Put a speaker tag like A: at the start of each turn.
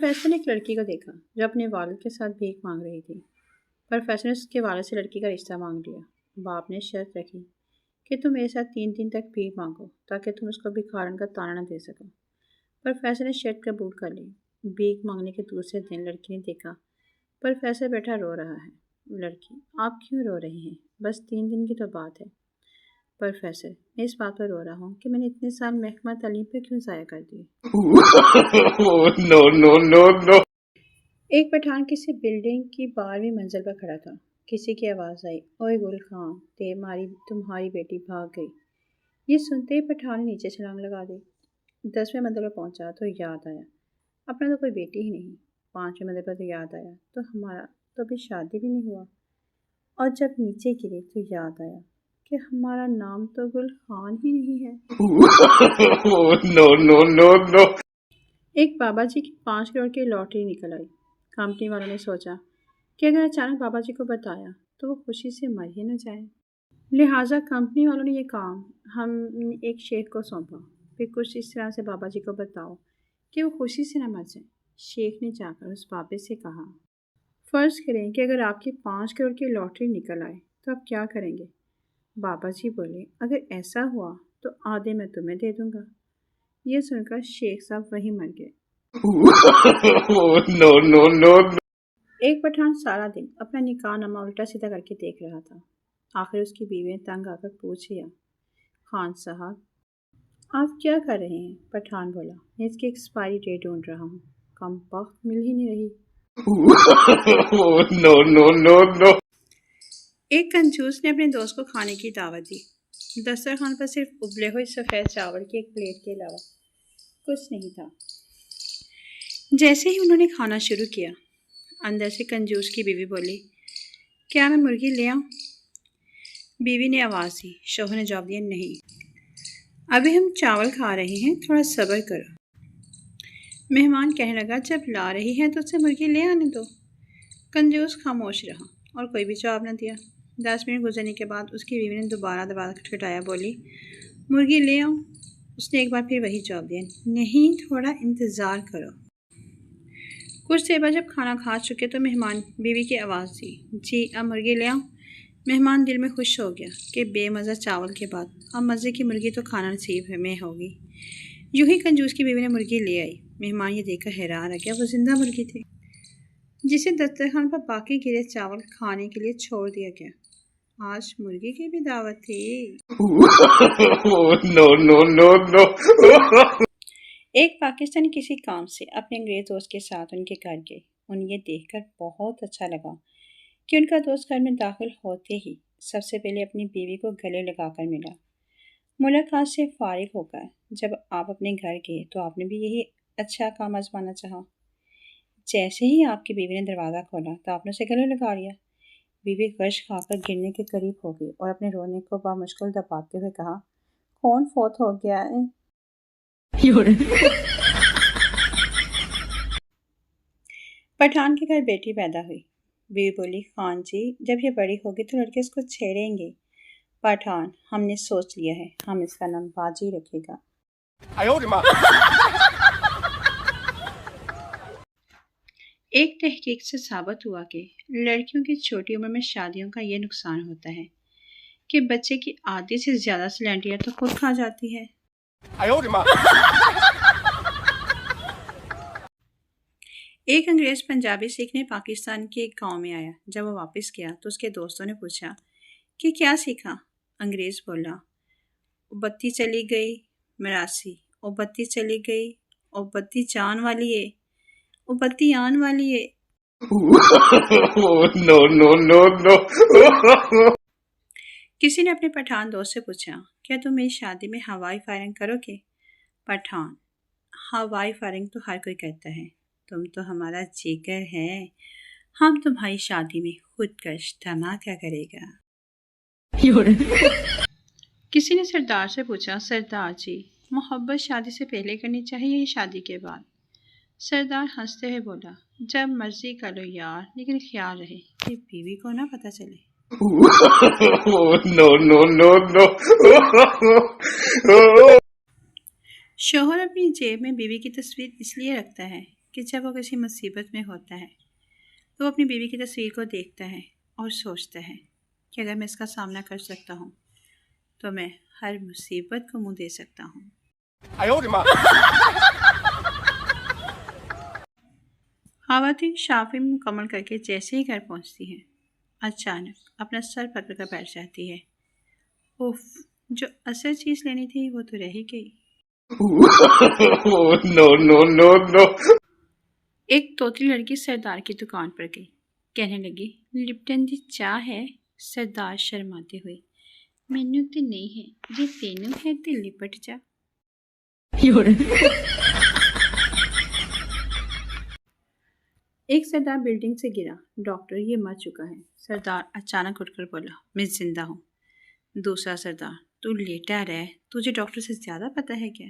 A: فیصل نے ایک لڑکی کو دیکھا جو اپنے والد کے ساتھ بھیک مانگ رہی تھی، پر فیصل نے اس کے والد سے لڑکی کا رشتہ مانگ لیا۔ باپ نے شرط رکھی کہ تم میرے ساتھ 3 دن تک بھیک مانگو تاکہ تم اس کو بھکارن کا طعنہ نہ دے سکو، پر فیصل نے شرط قبول کر لی۔ بھیک مانگنے کے دوسرے دن لڑکی نے دیکھا پر فیصل بیٹھا رو رہا ہے۔ لڑکی: آپ کیوں رو رہی ہیں؟ بس 3 دن کی تو بات ہے۔ پر فیصل: میں اس بات پر رو رہا ہوں کہ میں نے اتنے سال محکمہ تعلیم پہ کیوں ضائع کر دیے۔ ایک پٹھان کسی بلڈنگ کی 12ویں منزل پر کھڑا تھا۔ کسی کی آواز آئی: اوئے گل خان، تمہاری بیٹی بھاگ گئی۔ یہ سنتے ہی پٹھان نے نیچے چھلانگ لگا دی۔ 10ویں منزل پر پہنچا تو یاد آیا اپنا تو کوئی بیٹی ہی نہیں۔ 5ویں منزل پر تو یاد آیا تو ہمارا تو ابھی شادی بھی نہیں ہوا۔ اور جب نیچے گرے تو یاد آیا کہ ہمارا نام تو گل خان ہی نہیں ہے۔ ایک بابا جی کی 5 کروڑ کی لاٹری نکل آئی۔ کمپنی والوں نے سوچا کہ اگر اچانک بابا جی کو بتایا تو وہ خوشی سے مر ہی نہ جائیں، لہٰذا کمپنی والوں نے یہ کام ہم ایک شیخ کو سونپا۔ پھر کچھ اس طرح سے بابا جی کو بتاؤ کہ وہ خوشی سے نہ مر جائیں۔ شیخ نے جا کر اس بابے سے کہا: فرض کریں کہ اگر آپ کی 5 کروڑ کی لاٹری نکل آئے تو آپ کیا کریں گے؟ بابا جی بولے: اگر ایسا ہوا تو آدھے میں تمہیں دے دوں گا۔ یہ سن کر شیخ صاحب وہیں مر گئے۔ ایک پٹھان سارا دن اپنا نکاح نامہ الٹا سیدھا کر کے دیکھ رہا تھا۔ آخر اس کی بیوی نے تنگ آ کر پوچھ لیا: خان صاحب آپ کیا کر رہے ہیں؟ پٹھان بولا: میں اس کی ایکسپائری ڈیٹ ڈھونڈ رہا ہوں، کم وقت مل ہی نہیں رہی۔ ایک کنجوس نے اپنے دوست کو کھانے کی دعوت دی۔ دسترخوان پر صرف ابلے ہوئے سفید چاول کی ایک پلیٹ کے علاوہ کچھ نہیں تھا۔ جیسے ہی انہوں نے کھانا شروع کیا، اندر سے کنجوس کی بیوی بولی: کیا میں مرغی لے آؤں؟ بیوی نے آواز دی۔ شوہر نے جواب دیا: نہیں، ابھی ہم چاول کھا رہے ہیں، تھوڑا صبر کرو۔ مہمان کہنے لگا: جب لا رہی ہے تو اسے مرغی لے آنے دو۔ کنجوس خاموش رہا اور کوئی بھی جواب نہ دیا۔ 10 منٹ گزرنے کے بعد اس کی بیوی نے دوبارہ دروازہ کھٹکھٹایا، بولی: مرغی لے آؤں؟ اس نے ایک بار پھر وہی جواب دیا: نہیں، تھوڑا انتظار کرو۔ کچھ دیر بعد جب کھانا کھا چکے تو مہمان بیوی کی آواز دی: جی، اب مرغی لے آؤں؟ مہمان دل میں خوش ہو گیا کہ بے مزہ چاول کے بعد اب مزے کی مرغی تو کھانا نصیب میں ہوگی۔ یوں ہی کنجوس کی بیوی نے مرغی لے آئی۔ مہمان یہ دیکھ کر حیران رہ گیا، وہ زندہ مرغی تھی جسے دسترخوان پر باقی گرے چاول کھانے کے لیے چھوڑ دیا گیا۔ آج مرغی کی بھی دعوت تھی۔ ایک پاکستانی کسی کام سے اپنے انگریز دوست کے ساتھ ان کے گھر گئے۔ انہیں یہ دیکھ کر بہت اچھا لگا کہ ان کا دوست گھر میں داخل ہوتے ہی سب سے پہلے اپنی بیوی کو گلے لگا کر ملا۔ ملاقات سے فارغ ہو کر جب آپ اپنے گھر گئے تو آپ نے بھی یہی اچھا کام آزمانا چاہا۔ جیسے ہی آپ کی بیوی نے دروازہ کھولا تو آپ نے اسے گلے لگا لیا۔ بیوی غش کھا کر گرنے کے قریب ہو گئی اور اپنے رونے کو بامشکل دباتے ہوئے کہا: کون فوت ہو گیا ہے؟ پٹھان کے گھر بیٹی پیدا ہوئی۔ بیوی بولی: خان جی، جب یہ بڑی ہوگی تو لڑکے اس کو چھیڑیں گے۔ پٹھان: ہم نے سوچ لیا ہے، ہم اس کا نام باجی رکھے گا۔ ایک تحقیق سے ثابت ہوا کہ لڑکیوں کی چھوٹی عمر میں شادیوں کا یہ نقصان ہوتا ہے کہ بچے کی آدھی سے زیادہ سلینڈریاں تو خود کھا جاتی ہے۔ ایک انگریز پنجابی سیکھنے پاکستان کے ایک گاؤں میں آیا۔ جب وہ واپس گیا تو اس کے دوستوں نے پوچھا کہ کیا سیکھا؟ انگریز بولا: او بتی چلی گئی مراسی، او بتی چلی گئی، او بتی جان والی ہے، او بتی آن والی ہے۔ کسی نے اپنے پٹھان دوست سے پوچھا: کیا تم میری شادی میں ہوائی فائرنگ کرو گے؟ پٹھان: ہوائی فائرنگ تو ہر کوئی کرتا ہے، تم تو ہمارا جگر ہے، ہم تمہاری شادی میں خودکش دھماکہ کرے گا۔ کسی نے سردار سے پوچھا: سردار جی، محبت شادی سے پہلے کرنی چاہیے یا شادی کے بعد؟ سردار ہنستے ہوئے بولا: جب مرضی کر لو یار، لیکن خیال رہے کہ بیوی کو نہ پتہ چلے۔ شوہر اپنی جیب میں بیوی کی تصویر اس لیے رکھتا ہے کہ جب وہ کسی مصیبت میں ہوتا ہے تو وہ اپنی بیوی کی تصویر کو دیکھتا ہے اور سوچتا ہے کہ اگر میں اس کا سامنا کر سکتا ہوں تو میں ہر مصیبت کو منہ دے سکتا ہوں۔ خواتین شاپنگ مکمل کر کے جیسے ہی گھر پہنچتی ہیں اچانک اپنا سر پکڑ کر بیٹھ جاتی ہے۔ اف، جو اصل چیز لینی تھی وہ تو رہ ہی گئی۔
B: No, no, no, no.
A: ایک طوطی لڑکی سردار کی دکان پر گئی، کہنے لگی لپٹن دی چاہ ہے؟ سردار شرماتے ہوئے، مینو تے نہیں ہے، جی تینوں ہے تے لپٹ جا۔ ایک سردار بلڈنگ سے گرا، ڈاکٹر یہ مر چکا ہے۔ سردار اچانک اٹھ کر بولا میں زندہ ہوں۔ دوسرا سردار تو لیٹا رہ، تجھے ڈاکٹر سے زیادہ پتہ ہے کیا؟